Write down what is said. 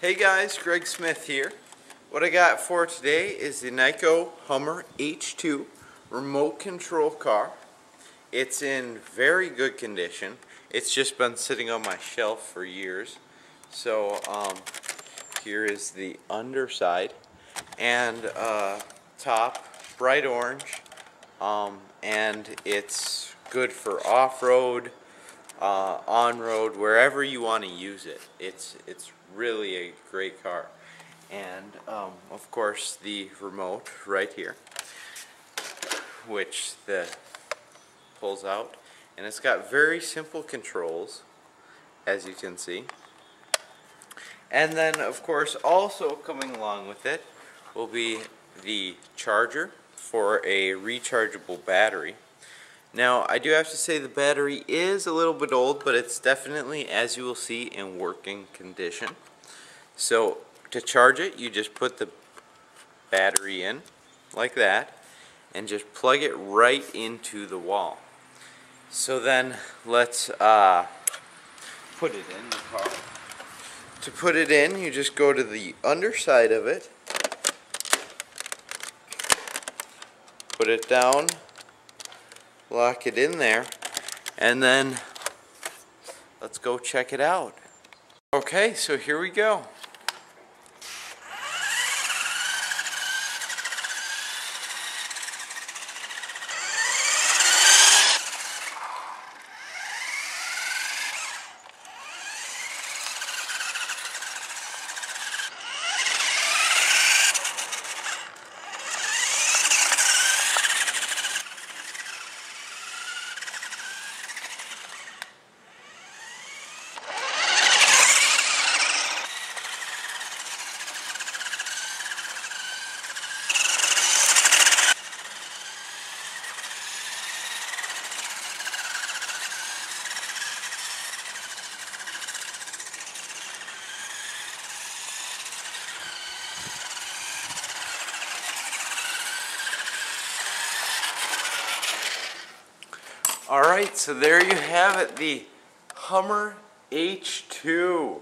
Hey guys, Greg Smith here. What I got for today is the Nikko Hummer H2 remote control car. It's in very good condition. It's just been sitting on my shelf for years. So here is the underside and top, bright orange, and it's good for off-road, on-road, wherever you want to use it. It's really a great car. And of course the remote right here, which pulls out, and it's got very simple controls, as you can see. And then of course also coming along with it will be the charger for a rechargeable battery. Now I do have to say the battery is a little bit old, but it's definitely, as you will see, in working condition. So to charge it, you just put the battery in like that and just plug it right into the wall. So then let's put it in the car. To put it in, you just go to the underside of it, put it down, lock it in there, and then let's go check it out. Okay, so here we go. Alright, so there you have it, the Hummer H2.